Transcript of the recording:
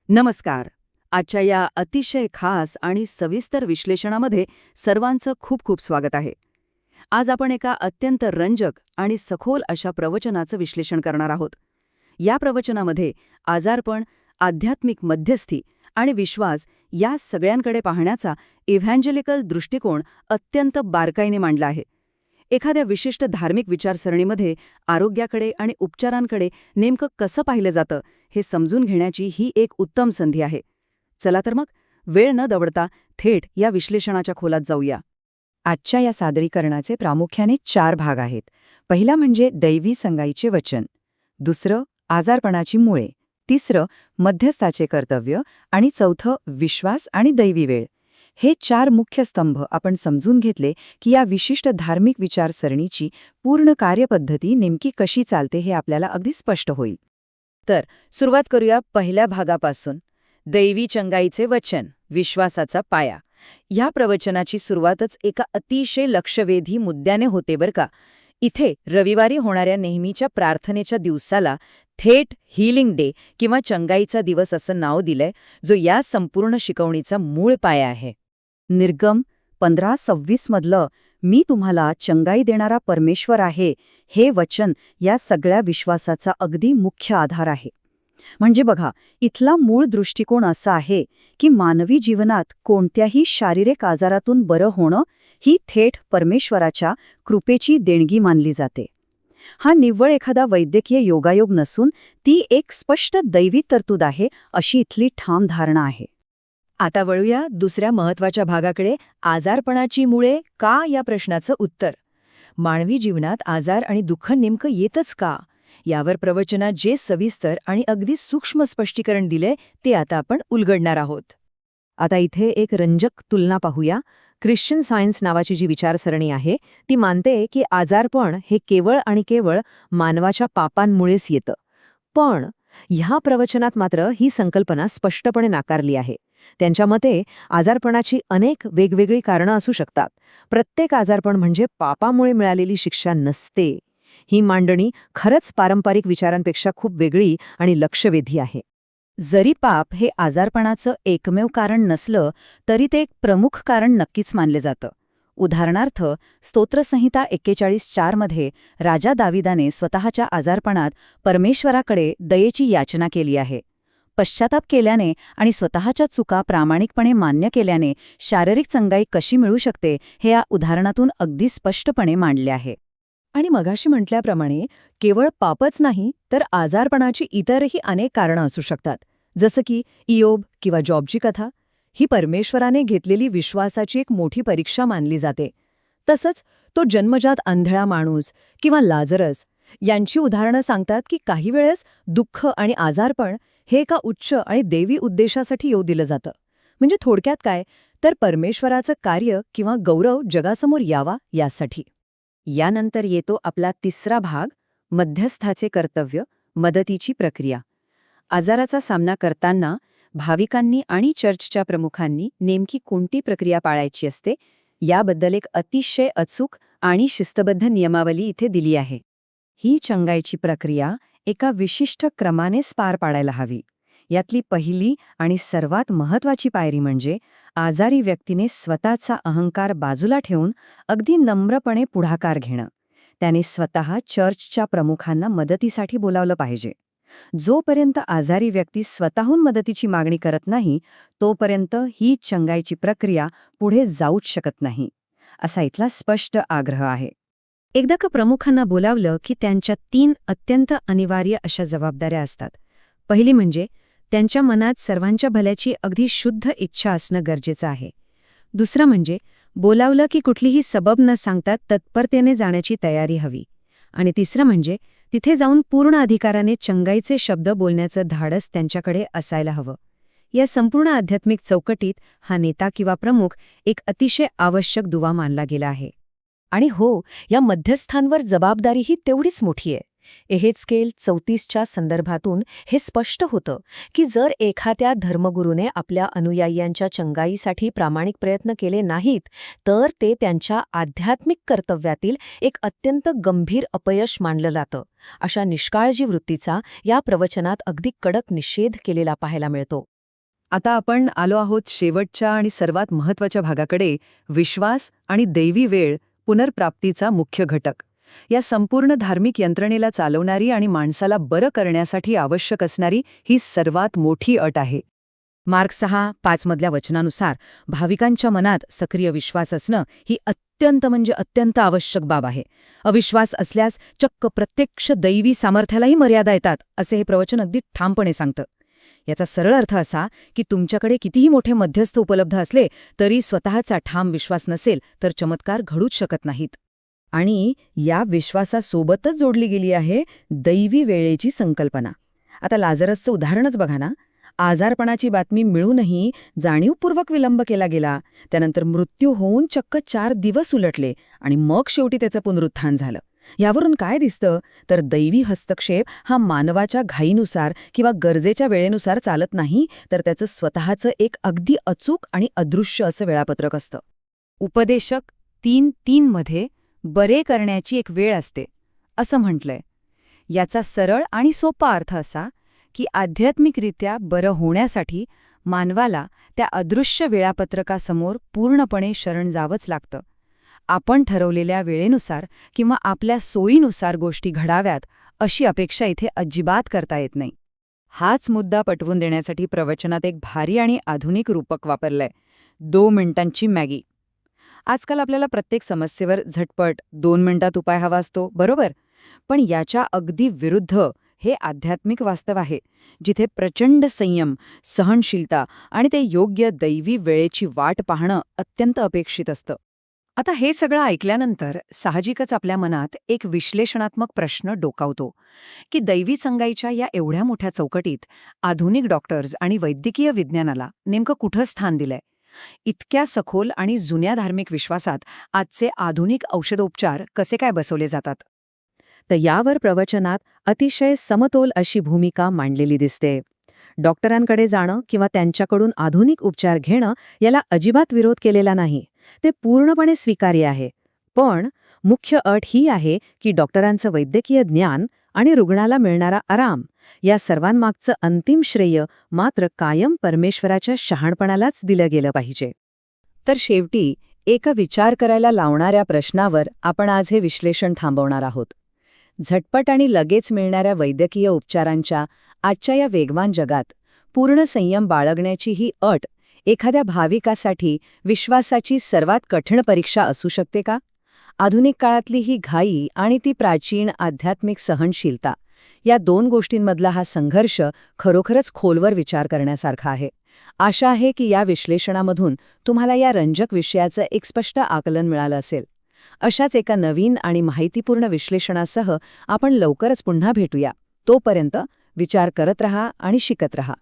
नमस्कार. आजच्या या अतिशय खास आणि सविस्तर विश्लेषणामध्ये सर्वांचं खूप खूप स्वागत आहे. आज आपण एका अत्यंत रंजक आणि सखोल अशा प्रवचनाचं विश्लेषण करणार आहोत. या प्रवचनामध्ये आजारपण, आध्यात्मिक मध्यस्थी आणि विश्वास या सगळ्यांकडे पाहण्याचा इव्हँजेलिकल दृष्टिकोन अत्यंत बारकाईने मांडला आहे. एखाद्या विशिष्ट धार्मिक विचारसरणीमध्ये आरोग्याकडे आणि उपचारांकडे नेमकं कसं पाहिलं जातं हे समजून घेण्याची ही एक उत्तम संधी आहे. चला तर मग वेळ न दवडता थेट या विश्लेषणाच्या खोलात जाऊया. आजच्या या सादरीकरणाचे प्रामुख्याने 4 भाग आहेत. पहिला म्हणजे दैवी संगाईचे वचन, दुसरं आजारपणाची मुळे, तिसरं मध्यस्थाचे कर्तव्य आणि चौथं विश्वास आणि दैवी वेळ. हे 4 मुख्य स्तंभ आपण समजून घेतले की या विशिष्ट धार्मिक विचारसरणीची पूर्ण कार्यपद्धती नेमकी कशी चालते हे आपल्याला अगदी स्पष्ट होईल. तर सुरुवात करूया पहिल्या भागापासून. दैवी चंगाईचे वचन, विश्वासाचा पाया. ह्या प्रवचनाची सुरुवातच एका अतिशय लक्षवेधी मुद्द्याने होते बरं का. इथे रविवारी होणाऱ्या नेहमीच्या प्रार्थनेच्या दिवसाला थेट हीलिंग डे किंवा चंगाईचा दिवस असं नाव दिलंय, जो या संपूर्ण शिकवणीचा मूळ पाया आहे. निर्गम 15:26 मधलं मी तुम्हाला चंगाई देणारा परमेश्वर आहे हे वचन या सगळ्या विश्वासाचा अगदी मुख्य आधार आहे. म्हणजे बघा, इथला मूळ दृष्टिकोन असा आहे की मानवी जीवनात कोणत्याही शारीरिक आजारातून बरं होणं ही थेट परमेश्वराच्या कृपेची देणगी मानली जाते. हा निव्वळ एखादा वैद्यकीय योगायोग नसून ती एक स्पष्ट दैवी तरतूद आहे अशी इथली ठाम धारणा आहे. आता वळूया दुसऱ्या महत्वाच्या भागाकडे, आजारपणाची मुळे का या प्रश्नाचं उत्तर. मानवी जीवनात आजार आणि दुःख नेमकं येतच का, यावर प्रवचनात जे सविस्तर आणि अगदी सूक्ष्म स्पष्टीकरण दिले ते आता आपण उलगडणार आहोत. आता इथे एक रंजक तुलना पाहूया. ख्रिश्चन सायन्स नावाची जी विचारसरणी आहे ती मानते की आजारपण हे केवळ आणि केवळ मानवाच्या पापांमुळेच येतं. पण ह्या प्रवचनात मात्र ही संकल्पना स्पष्टपणे नाकारली आहे. त्यांच्या मते आजारपणाची अनेक वेगवेगळी कारणं असू शकतात. प्रत्येक आजारपण म्हणजे पापामुळे मिळालेली शिक्षा नसते. ही मांडणी खरंच पारंपरिक विचारांपेक्षा खूप वेगळी आणि लक्षवेधी आहे. जरी पाप हे आजारपणाचं एकमेव कारण नसलं तरी ते एक प्रमुख कारण नक्कीच मानले जातं. उदाहरणार्थ, स्तोत्रसंहिता 41:4 मध्ये राजा दाविदाने स्वतःच्या आजारपणात परमेश्वराकडे दयेची याचना केली आहे. पश्चाताप केल्याने आणि स्वतःच्या चुका प्रामाणिकपणे मान्य केल्याने शारीरिक चंगाई कशी मिळू शकते हे या उदाहरणातून अगदी स्पष्टपणे मांडले आहे. आणि मगाशी म्हटल्याप्रमाणे केवळ पापच नाही तर आजारपणाची इतरही अनेक कारणं असू शकतात. जसं की इयोब किंवा जॉबची कथा ही परमेश्वराने घेतलेली विश्वासाची एक मोठी परीक्षा मानली जाते. तसंच तो जन्मजात अंधळा माणूस किंवा लाजरस यांची उदाहरणं सांगतात की काही वेळेस दुःख आणि आजारपण हे एका उच्च आणि देवी उद्देशासाठी येऊ दिलं जातं. म्हणजे थोडक्यात काय, तर परमेश्वराचं कार्य किंवा गौरव जगासमोर यावा यासाठी. यानंतर येतो आपला तिसरा भाग, मध्यस्थाचे कर्तव्य, मदतीची प्रक्रिया. आजाराचा सामना करताना भाविकांनी आणि चर्चच्या प्रमुखांनी नेमकी कोणती प्रक्रिया पाळायची असते याबद्दल एक अतिशय अचूक आणि शिस्तबद्ध नियमावली इथे दिली आहे. ही चंगाईची प्रक्रिया एका विशिष्ट क्रमानेच पार पाडायला हवी. यातली पहिली आणि सर्वात महत्वाची पायरी म्हणजे आजारी व्यक्तीने स्वतःचा अहंकार बाजूला ठेवून अगदी नम्रपणे पुढाकार घेणं. त्याने स्वतः चर्चच्या प्रमुखांना मदतीसाठी बोलावलं पाहिजे. जोपर्यंत आजारी व्यक्ती स्वतःहून मदतीची मागणी करत नाही तोपर्यंत ही चंगाईची प्रक्रिया पुढे जाऊच शकत नाही, असा इथला स्पष्ट आग्रह आहे. एकदा का प्रमुखांना बोलावलं की त्यांच्या 3 अत्यंत अनिवार्य अशा जबाबदाऱ्या असतात. पहिली म्हणजे त्यांच्या मनात सर्वांच्या भल्याची अगदी शुद्ध इच्छा असणं गरजेचं आहे. दुसरं म्हणजे बोलावलं की कुठलीही सबब न सांगता तत्परतेने जाण्याची तयारी हवी. आणि तिसरं म्हणजे तिथे जाऊन पूर्ण अधिकाराने चंगाईचे शब्द बोलण्याचं धाडस त्यांच्याकडे असायला हवं. या संपूर्ण आध्यात्मिक चौकटीत हा नेता किंवा प्रमुख एक अतिशय आवश्यक दुवा मानला गेला आहे. आणि हो, या मध्यस्थांवर जबाबदारीही तेवढीच मोठी आहे. एहेजकेल 34च्या संदर्भातून हे स्पष्ट होतं की जर एखाद्या धर्मगुरूने आपल्या अनुयायींच्या चंगाईसाठी प्रामाणिक प्रयत्न केले नाहीत तर ते त्यांच्या आध्यात्मिक कर्तव्यातील एक अत्यंत गंभीर अपयश मानलं जातं. अशा निष्काळजी वृत्तीचा या प्रवचनात अगदी कडक निषेध केलेला पाहायला मिळतो. आता आपण आलो आहोत शेवटच्या आणि सर्वात महत्त्वाच्या भागाकडे, विश्वास आणि दैवी वेळ पुनर्प्राप्तीचा मुख्य घटक. या संपूर्ण धार्मिक यंत्रणेला चालवणारी आणि माणसाला बरं करण्यासाठी आवश्यक असणारी ही सर्वात मोठी अट आहे. मार्क 6:5 मधल्या वचनानुसार भाविकांच्या मनात सक्रिय विश्वास असणं ही अत्यंत आवश्यक बाब आहे. अविश्वास असल्यास चक्क प्रत्यक्ष दैवी सामर्थ्यालाही मर्यादा येतात, असे हे प्रवचन अगदी ठामपणे सांगतं. याचा सरळ अर्थ असा की तुमच्याकडे कितीही मोठे मध्यस्थ उपलब्ध असले तरी स्वतःचा ठाम विश्वास नसेल तर चमत्कार घडूच शकत नाहीत. आणि या विश्वासासोबतच जोडली गेली आहे दैवी वेळेची संकल्पना. आता लाझरसचं उदाहरणच बघा ना. आजारपणाची बातमी मिळूनही जाणीवपूर्वक विलंब केला गेला. त्यानंतर मृत्यू होऊन चक्क 4 दिवस उलटले आणि मग शेवटी त्याचं पुनरुत्थान झालं. यावरून काय दिसतं तर दैवी हस्तक्षेप हा मानवाच्या घाईनुसार किंवा गरजेच्या वेळेनुसार चालत नाही, तर त्याचं स्वतःचं एक अगदी अचूक आणि अदृश्य असं वेळापत्रक असतं. उपदेशक 3:3 मध्ये बरे करण्याची एक वेळ असते, असं म्हटलंय. याचा सरळ आणि सोपा अर्थ असा की आध्यात्मिकरित्या बरं होण्यासाठी मानवाला त्या अदृश्य वेळापत्रकासमोर पूर्णपणे शरण जावंच लागतं. आपण ठरवलेल्या वेळेनुसार किंवा आपल्या सोयीनुसार गोष्टी घडाव्यात अशी अपेक्षा इथे अजिबात करता येत नाही. हाच मुद्दा पटवून देण्यासाठी प्रवचनात एक भारी आणि आधुनिक रूपक वापरलंय, 2 मिनिटांची मॅगी. आजकाल आपल्याला प्रत्येक समस्येवर झटपट 2 मिनिटात उपाय हवा असतो, बरोबर? पण याच्या अगदी विरुद्ध हे आध्यात्मिक वास्तव आहे, जिथे प्रचंड संयम, सहनशीलता आणि ते योग्य दैवी वेळेची वाट पाहणं अत्यंत अपेक्षित असतं. आता हे सगळं ऐकल्यानंतर साहजिकच आपल्या मनात एक विश्लेषणात्मक प्रश्न डोकावतो की दैवी संगाईच्या या एवढ्या मोठ्या चौकटीत आधुनिक डॉक्टर्स आणि वैद्यकीय विज्ञानाला नेमकं कुठं स्थान दिलंय? इतक्या सखोल आणि जुन्या धार्मिक विश्वासात आजचे आधुनिक औषधोपचार कसे काय बसवले जातात? तर यावर प्रवचनात अतिशय समतोल अशी भूमिका मांडलेली दिसते. डॉक्टरांकडे जाणं किंवा त्यांच्याकडून आधुनिक उपचार घेणं याला अजिबात विरोध केलेला नाही. ते पूर्णपणे स्वीकार्य आहे. पण मुख्य अट ही आहे की डॉक्टरांचं वैद्यकीय ज्ञान आणि रुग्णाला मिळणारा आराम या सर्वांमागचं अंतिम श्रेय मात्र कायम परमेश्वराच्या शहाणपणालाच दिलं गेलं पाहिजे. तर शेवटी एका विचार करायला लावणाऱ्या प्रश्नावर आपण आज हे विश्लेषण थांबवणार आहोत. झटपट आणि लगेच मिळणाऱ्या वैद्यकीय उपचारांच्या आजच्या या वेगवान जगात पूर्ण संयम बाळगण्याची ही अट एखाद्या भाविकासाठी विश्वासाची सर्वात कठीण परीक्षा असू शकते का? आधुनिक काळातली ही घाई आणि ती प्राचीन आध्यात्मिक सहनशीलता या 2 गोष्टींमधला हा संघर्ष खरोखरच खोलवर विचार करण्यासारखा आहे. आशा आहे की या विश्लेषणामधून तुम्हाला या रंजक विषयाचं एक स्पष्ट आकलन मिळालं असेल. अशाच एका नवीन आणि माहितीपूर्ण विश्लेषणासह आपण लवकरच पुन्हा भेटूया. तोपर्यंत विचार करत रहा आणि शिकत रहा.